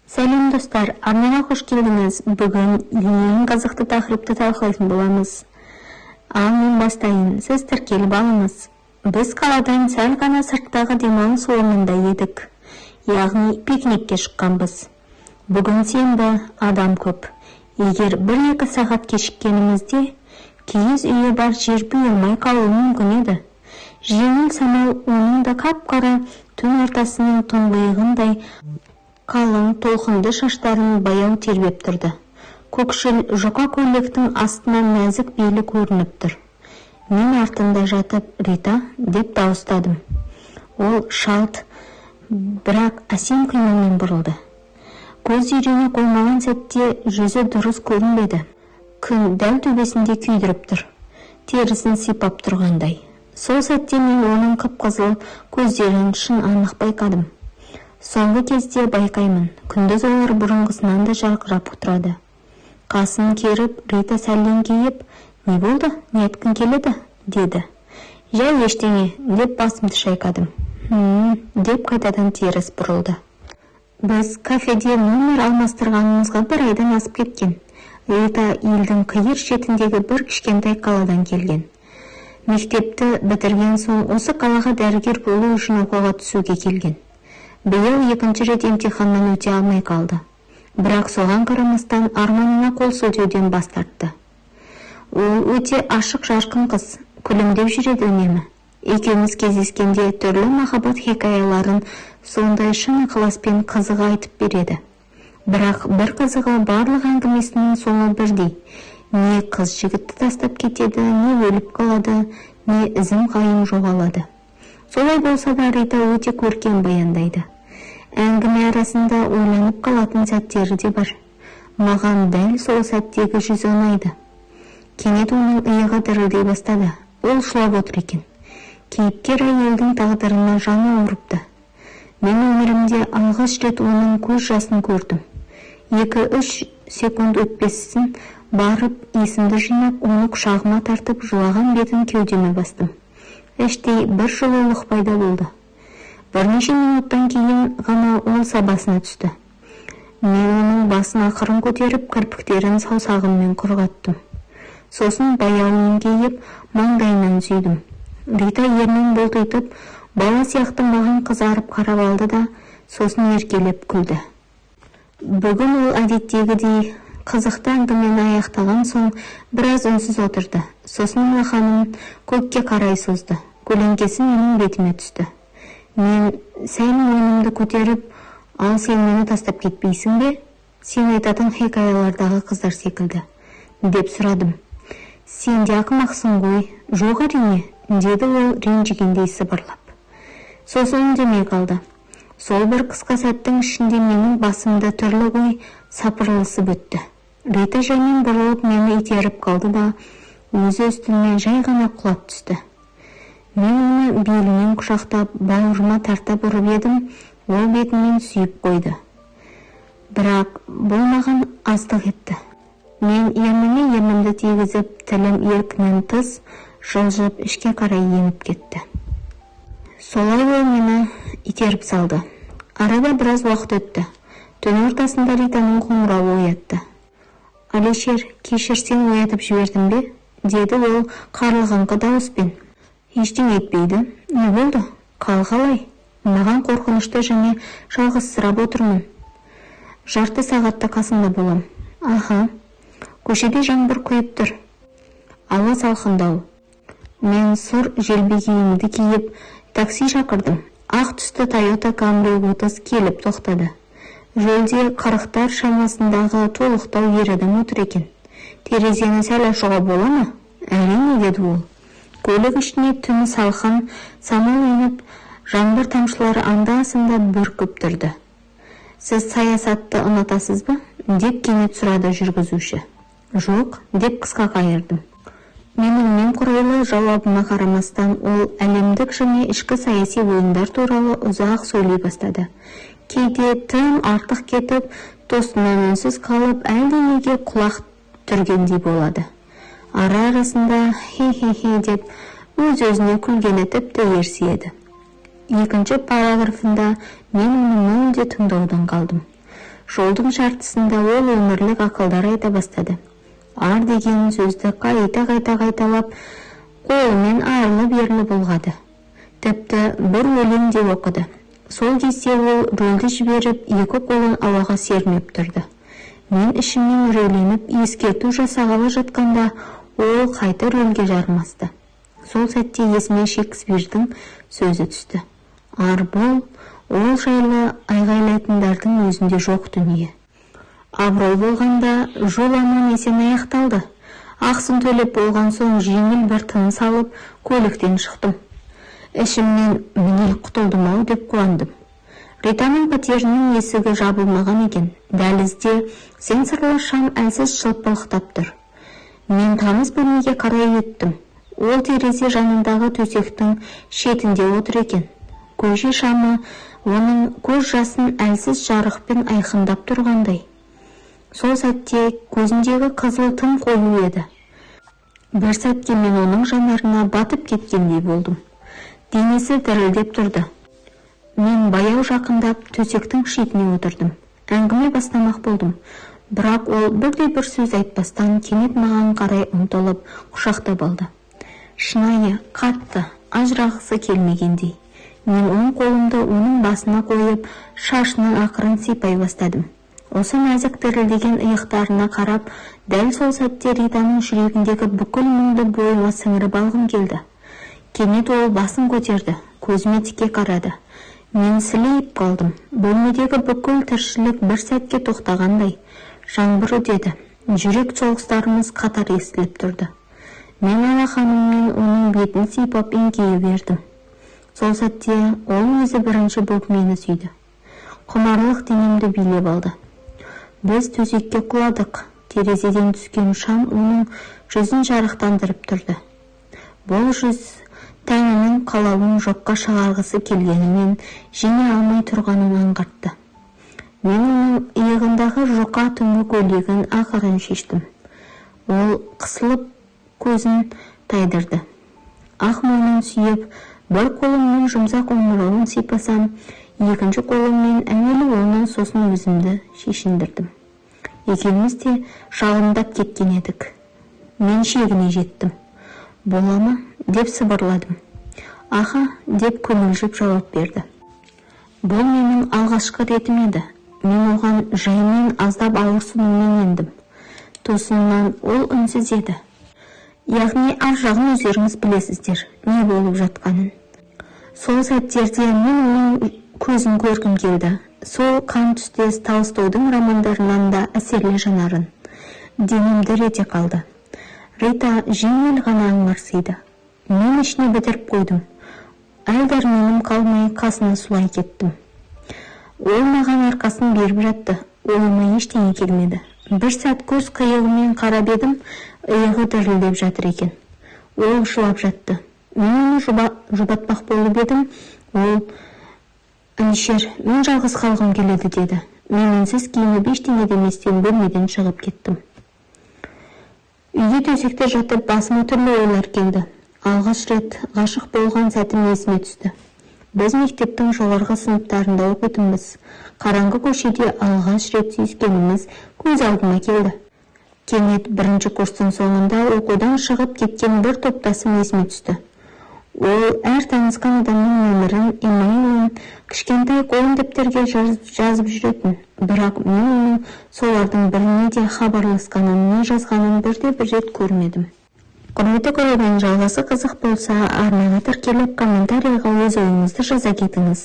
Сәлем достар, арнаға қош келдіңіз. Бүгін ең қызықты тақырыпты талқылайтын боламыз. Ал мен бастайын, сіз тіркеліп алыңыз. Біз қаладан сәл ғана сырттағы демалыс орнында едік. Яғни пикникке шыққанбыз. Бүгін сенбі, адам көп. Егер 1-2 сағат кешіккенімізде, киіз үйі бар жер бұйырмай қалуы мүмкін еді. Жеңіл самал оның да қап-қара түн ортасының тұңғиығындай қалың толқынды шаштарын баяу тербеп тұрды. Көкшіл жұқа көйлектің астынан нәзік белі көрініп тұр. Мен артында жатып, Рита деп дауыстадым. Ол шалт, бірақ әсем қимылмен бұрылды. Көз үйрене қоймаған сәтте жүзі дұрыс көрінбеді. Күн дәл төбесінде күйдіріп тұр. Терісін сипап тұрғандай. Сол сәтте мен оның қып-қызыл көздерін шын анық байқадым. Соңғы кезде байқаймын, күндіз олар бұрынғысынан да жарқырап отырады. Қасын керіп, Рита сәлден кейіп, «Не болды? Не еткің келеді?» деді. «Жай ештеңе» деп басымды шайқадым. Деп қайтадан теріс бұрылды. Біз кафеде номер алмастырғанымызға 1 айдан асып кеткен. Рита елдің қиыр шетіндегі бір кішкентай қаладан келген. Мектепті бітірген соң осы қалаға дәрігер болу үшін оқуға түсуге келген. Биыл 2-ші рет емтиханнан өте алмай қалды. Бірақ соған қарамастан арманына қол сілтеуден бас тартты. Ол өте ашық жарқын қыз, күлімдеп жүреді үнемі. Екеуміз кездескенде түрлі махаббат хикаяларын сондай шын ықыласпен қызыға айтып береді. Бірақ бір қызығы барлық әңгімесінің соңы бірдей. Не қыз жігітті тастап кетеді, не өліп қалады, не ізім қайым жоғалады. Солай болса да Рита өте көркем баяндайды. Әңгіме арасында ойланып қалатын сәттері де бар. Маған дәл сол сәттегі жүзі ұнайды. Кенет оның иығы дірілдей бастады. Ол шулап отыр екен. Кейіпкер әйелдің тағдырына жаны ауырыпты. Мен өмірімде алғаш рет оның көз жасын көрдім. 2-3 секунд өтпесін барып, есімді жинап, оны құшағыма тартып, жылаған бетін кеудеме бастым. Іштей бір жылулық пайда болды. Бірнеше минуттан кейін ғана ол сабасына түсті. Мен оның басын ақырын көтеріп, кірпіктерін саусағыммен құрғаттым. Сосын баяуын кейіп, маңдайынан сүйдім. Рита ернін бұлтитып, бала сияқты маған қызарып қарап алды да, сосын еркелеп күлді. Бүгін ол әдеттегідей қызықты әңгімені аяқтаған соң біраз үнсіз отырды. Сосын алақанын көкке қарай созды. Көлеңкесі менің бетіме түсті. Мен сәл мойнымды көтеріп, «Ал сен мені тастап кетпейсің бе? Сен айтатын хикаялардағы қыздар секілді», деп сұрадым. «Сен де ақымақсың ғой». «Жоқ әрине», деді ол ренжігендей сыбырлап. Сосын үндемей қалды. Сол бір қысқа сәттің ішінде менің басымда түрлі ой сапырылысып өтті. Рита жаймен бұрылып мені итеріп қалды да, өзі үстіме жай ғана құлап түсті. Мен оны белінен құшақтап, бауырыма тарта бұрып едім, ол бетінен сүйіп қойды. Бірақ болмаған аздық етті. Мен ернімді тигізіп, тілім еркінен тыс, жылжып ішке қарай еніп кетті. Солай ол мені итеріп салды. Арада біраз уақыт өтті. Түн ортасында Ританың қоңырауы оятты. «Алишер, кешірсең оятып жібердім бе?» деді ол қарлығыңқы дауыспен. «Ештеңе етпейді. Не болды? Қал қалай?» «Маған қорқынышты және жалғызсырап отырмын. Жарты сағатта қасымда болам». «Аха, көшеде жаңбыр құйып тұр. Ауа салқындау». Мен сұр желбегейімді киіп, такси шақырдым. Ақ түсті Toyota Camry 30 келіп тоқтады. Жолде 40-тар шамасындағы толықтау ер адам отыр екен. «Терезені сәл ашуға бола ма?» «Әрине», деді ол. Көлік ішіне түні салқын, самал еніп, жаңбыр тамшылары анда-санда бүркіп тұрды. «Сіз саясатты ұнатасыз ба?» деп кенет сұрады жүргізуші. «Жоқ», деп қысқа қайырдым. Менің немқұрайлы жауабыма қарамастан ол әлемдік және ішкі саяси ойындар туралы ұзақ сөйлей бастады. Кейде тым артық кетіп, достынан үнсіз қалып, әлденеге құлақ түргендей болады. Ара арасында хе-хе-хе деп өз-өзіне күлгені тіпті ерсиеді. 2-ші параграфында мен оны мүлде тыңдаудан қалдым. Жолдың жартысында ол өмірлік ақылдар айта бастады. Ар деген сөзді қайта қайталап, қолымен арлы-берлі бұлғады. Тіпті бір өлең де оқыды. Сол кезде ол рөлді жіберіп, екі қолын ауаға сермеп тұрды. Мен ішімнен үрейленіп, ескерту жасағалы жатқанда, ол қайта рөлге жармасты. Сол сәтте есіме Шекспирдің сөзі түсті. Ар бол, ол жайлы айғайлайтындардың өзінде жоқ дүние. Абырой болғанда жол аман есен аяқталды. Ақсын төлеп болған соң жеңіл бір тыныс алып, көліктен шықтым. Ішімнен міне құтылдым-ау деп қуандым. Ританың пәтерінің есігі жабылмаған екен. Дәлізде сенсорлы шам әлсіз шылпылықтап тұр. Мен таныс бөлмеге қарай өттім. Ол терезе жанындағы төсектің шетінде отыр екен. Көже шамы оның көз жасын әлсіз жарықпен айқындап тұрғандай. Сол сәтте көзіндегі қызыл тым қою еді. Бір сәтке мен оның жанарына батып кеткендей болдым. Денесі дірілдеп тұрды. Мен баяу жақындап төсектің шетіне отырдым. Әңгіме бастамақ болдым. Бірақ ол бірде-бір сөз айтпастан кенет маған қарай ұмтылып құшақтап алды. Шынайы, қатты, ажырағысы келмегендей. Мен оң қолымды оның басына қойып, шашынан ақырын сипай бастадым. Осы нәзік дірілдеген иықтарына қарап, дәл сол сәтте Ританың жүрегіндегі бүкіл мұңды бойыма сіңіріп алғым келді. Кенет ол басын көтерді, көзіме тіке қарады. Мен сілейіп қалдым. Бөлмедегі бүкіл тіршілік бір сәтке тоқтағандай. Жаңбыр үдеді. Жүрек соғыстарымыз қатар естіліп тұрды. Мен алақаныммен оның бетін сипап еңкейе бердім. Сол сәтте ол өзі бірінші болып мені сүйді. Құмарлық денемді билеп алды. Біз төсекке құладық. Терезеден түскен шам оның жүзін жарықтандырып тұрды. Бұл жүз тәнінің қалауын жоққа шығарғысы келгенімен жеңе алмай тұрғанын аңғартты. Мен оның иығындағы жұқа түнгі көйлегін ақырын шештім. Ол қысылып көзін тайдырды. Ақ мойнын сүйеп, бір қолыммен жұмсақ омырауын сипасам, екінші қолыммен әуелі оны сосын өзімді шешіндірдім. Екеуміз де жалындап кеткен едік. Мен шегіне жеттім. Бола ма? Деп сыбырладым. Аха, деп көңілжіп жауап берді. Бұл менің алғашқы ретім еді. Мен оған жаймен аздап ауырсынумен ендім. Тосыннан ол үнсіз еді. Яғни ар жағын өздеріңіз білесіздер, не болып жатқанын. Сол сәттерде мен оның көзін көргім келді. Сол қан түстес Толстойдың романдарынан да әсерлі жанарын. Денемді рете қалды. Рита жеңіл ғана аңырсиды. Мен ішіне бітіріп қойдым. Дәрменім қалмай қасына сұлай кеттім. Ол маған арқасын беріп жатты. Ойыма ештеңе келмеді. Бір сәт көз қиығымен қарап едім, иығы дірілдеп жатыр екен. Ол жылап жатты. Мен оны жұбатпақ болып едім. Ол, «Әлішер, мен жалғыз қалғым келеді» деді. Мен үнсіз киініп ештеңе деместен бөлмеден шығып кеттім. Үйде төсекте жатып басыма түрлі ойлар келді. Алғаш рет ғашық болған сәтім есіме түсті. Біз мектептің жоғарғы сыныптарында оқитынбыз. Қараңғы көшеде алғаш рет сүйіскеніміз көз алдыма келді. Кенет бірінші курстың соңында оқудан шығып кеткен бір топтасым есіме түсті. Ол әр танысқан адамның өмірін имейлін кішкентай қолын дептерге жазып жүретін. Бірақ мен оның солардың біріне де хабарласқанын, не жазғанын бірде-бір рет көрмедім. Құрметті көрермен, жалғасы қызық болса, арнаға тіркеліп комментарийға өз ойыңызды жаза кетіңіз.